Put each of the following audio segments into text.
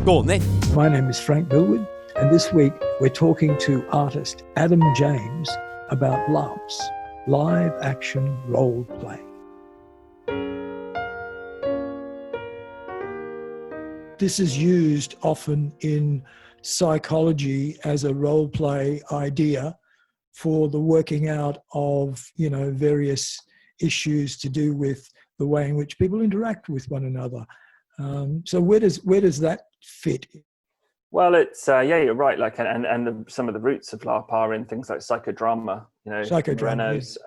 Go on then. My name is Frank Millwood, and this week we're talking to artist Adam James about LARPs, live action role play. This is used often in psychology as a role play idea for the working out of, various issues to do with the way in which people interact with one another. So where does that fit? Well, it's you're right. Some of the roots of LARP are in things like psychodrama. Moreno's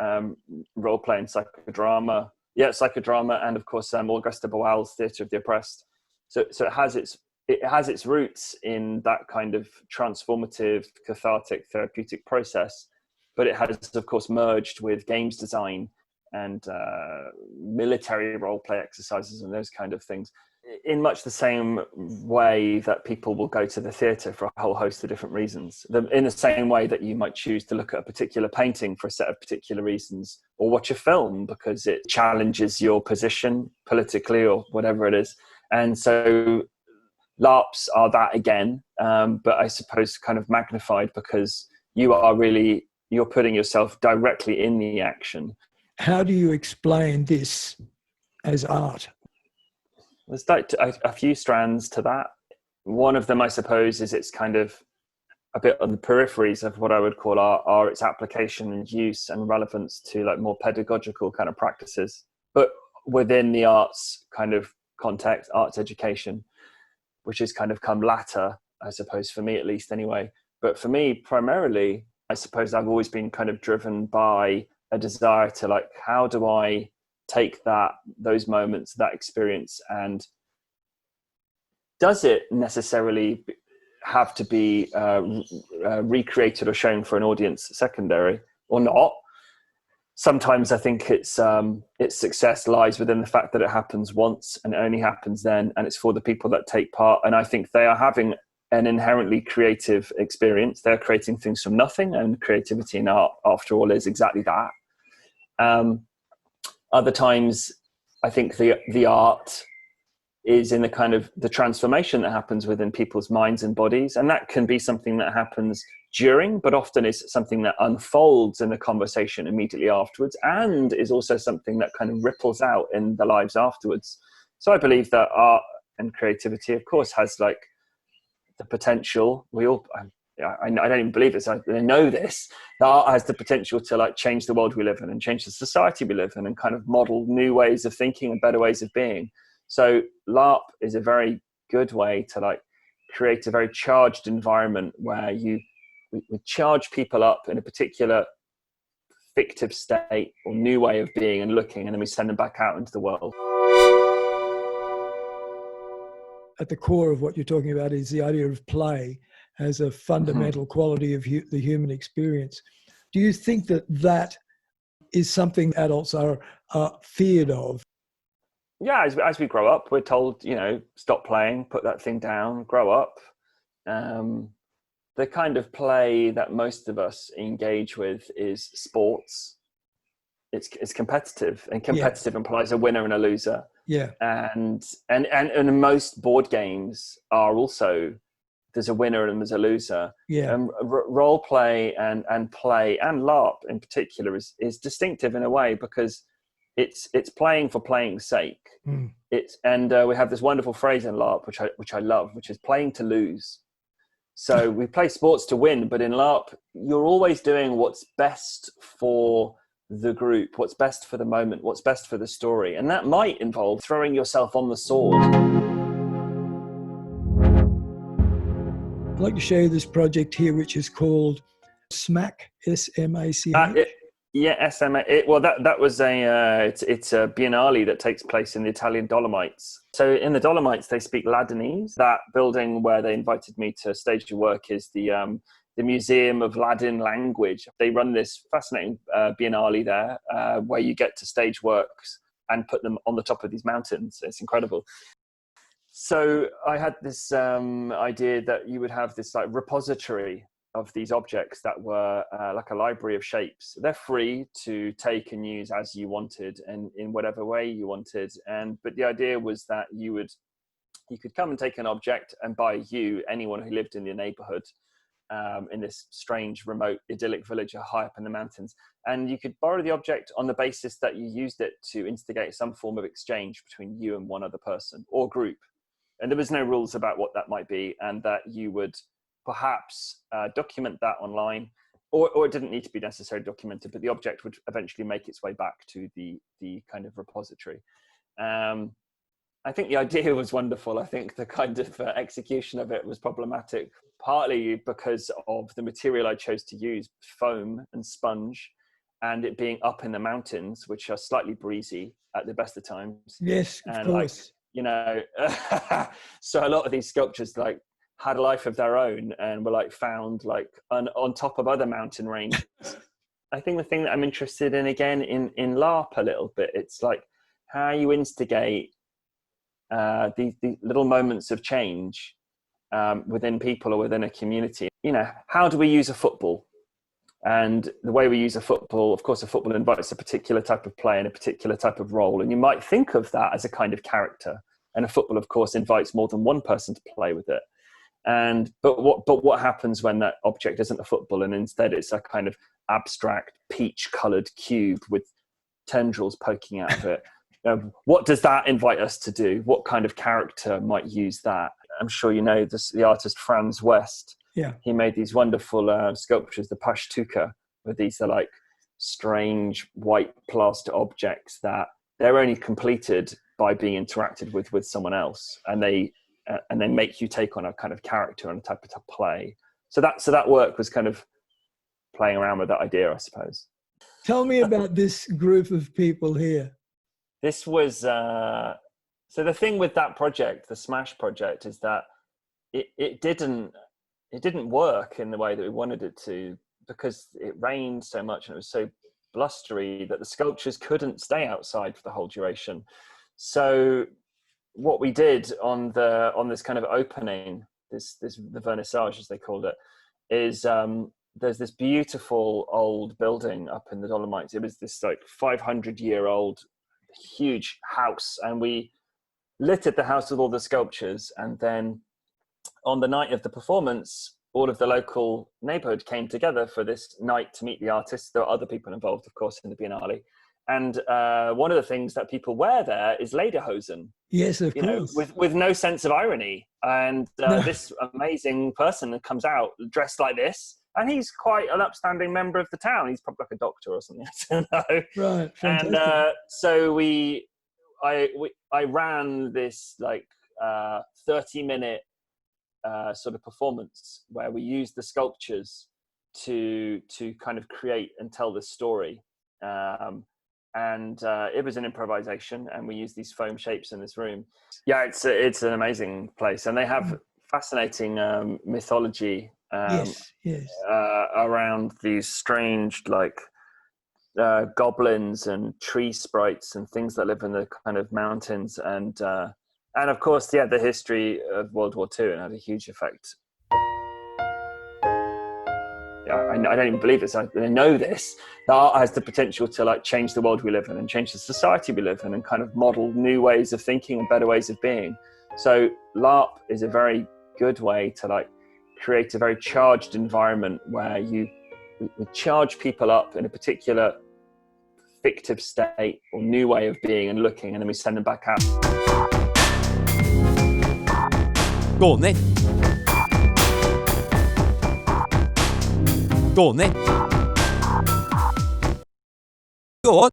role playing psychodrama. Yeah, psychodrama, and of course Auguste de Boal's Theatre of the Oppressed. So it has its roots in that kind of transformative, cathartic, therapeutic process, but it has, of course, merged with games design and military role play exercises and those kind of things, in much the same way that people will go to the theatre for a whole host of different reasons. In the same way that you might choose to look at a particular painting for a set of particular reasons, or watch a film because it challenges your position politically or whatever it is. And so LARPs are that again, but I suppose kind of magnified because you're putting yourself directly in the action. How do you explain this as art? There's like a few strands to that. One of them, I suppose, is it's kind of a bit on the peripheries of what I would call are its application and use and relevance to like more pedagogical kind of practices, but within the arts kind of context, arts education, which has kind of come latter, I suppose, for me at least anyway. But for me, primarily, I suppose I've always been kind of driven by a desire to like, how do I take those moments, that experience, and does it necessarily have to be recreated or shown for an audience secondary or not? Sometimes I think its success lies within the fact that it happens once and it only happens then, and it's for the people that take part. And I think they are having an inherently creative experience. They're creating things from nothing, and creativity in art, after all, is exactly that. Other times, I think the art is in the kind of the transformation that happens within people's minds and bodies. And that can be something that happens during, but often is something that unfolds in the conversation immediately afterwards, and is also something that kind of ripples out in the lives afterwards. So I believe that art and creativity, of course, has like the potential. I don't even believe this. I know this. That art has the potential to like change the world we live in and change the society we live in and kind of model new ways of thinking and better ways of being. So LARP is a very good way to like create a very charged environment where we charge people up in a particular fictive state or new way of being and looking, and then we send them back out into the world. At the core of what you're talking about is the idea of play as a fundamental quality of the human experience. Do you think that is something adults are feared of? Yeah, as we grow up, we're told, stop playing, put that thing down, grow up. The kind of play that most of us engage with is sports. It's competitive, and competitive implies a winner and a loser. Yeah, and most board games are also, there's a winner and there's a loser. Yeah, role play and play and LARP in particular is distinctive in a way because it's playing for playing's sake. We have this wonderful phrase in LARP which I love, which is playing to lose. So we play sports to win, but in LARP you're always doing what's best for the group, what's best for the moment, what's best for the story, and that might involve throwing yourself on the sword. I'd like to show you this project here, which is called SMACH, SMACH. That was it's a biennale that takes place in the Italian Dolomites. So in the Dolomites, they speak Ladinese. That building where they invited me to stage the work is the Museum of Ladin Language. They run this fascinating biennale there where you get to stage works and put them on the top of these mountains. It's incredible. So I had this idea that you would have this like repository of these objects that were like a library of shapes. They're free to take and use as you wanted and in whatever way you wanted. But the idea was that you would you could come and take an object, and by you, anyone who lived in your neighborhood, in this strange, remote, idyllic village high up in the mountains. And you could borrow the object on the basis that you used it to instigate some form of exchange between you and one other person or group. And there was no rules about what that might be, and that you would perhaps document that online, or it didn't need to be necessarily documented, but the object would eventually make its way back to the kind of repository. I think the idea was wonderful. I think the kind of execution of it was problematic, partly because of the material I chose to use, foam and sponge, and it being up in the mountains, which are slightly breezy at the best of times. Yes, of and course. Like, you know, so a lot of these sculptures like had a life of their own and were like found like on top of other mountain ranges. I think the thing that I'm interested in again in LARP a little bit, it's like how you instigate these little moments of change within people or within a community. You know, how do we use a football? And the way we use a football, of course, a football invites a particular type of play and a particular type of role. And you might think of that as a kind of character. And a football, of course, invites more than one person to play with it. But what happens when that object isn't a football and instead it's a kind of abstract peach-colored cube with tendrils poking out of it? What does that invite us to do? What kind of character might use that? I'm sure you know this, the artist Franz West. Yeah, he made these wonderful sculptures, the Pashtuka, where these are like strange white plaster objects that they're only completed by being interacted with someone else, and they make you take on a kind of character and a type of play. So that work was kind of playing around with that idea, I suppose. Tell me about this group of people here. This was so the thing with that project, the SMACH project, is that it didn't work in the way that we wanted it to, because it rained so much and it was so blustery that the sculptures couldn't stay outside for the whole duration. So what we did on this kind of opening, the vernissage as they called it, is there's this beautiful old building up in the Dolomites. It was this like 500-year-old huge house, and we littered the house with all the sculptures. And then on the night of the performance, all of the local neighborhood came together for this night to meet the artists. There are other people involved, of course, in the Biennale. And one of the things that people wear there is lederhosen. Yes, of course. With no sense of irony. And this amazing person comes out dressed like this, and he's quite an upstanding member of the town. He's probably like a doctor or something. I don't know. Right. Fantastic. And so I ran this like 30-minute sort of performance where we used the sculptures to kind of create and tell this story. And it was an improvisation, and we used these foam shapes in this room. Yeah, it's an amazing place, and they have fascinating mythology around these strange like goblins and tree sprites and things that live in the kind of mountains, and of course, the history of World War II, and had a huge effect. I don't even believe this. I know this. That art has the potential to like change the world we live in and change the society we live in, and kind of model new ways of thinking and better ways of being. So LARP is a very good way to like create a very charged environment where we charge people up in a particular fictive state or new way of being and looking, and then we send them back out. Gå ned. Gå ned. Gå.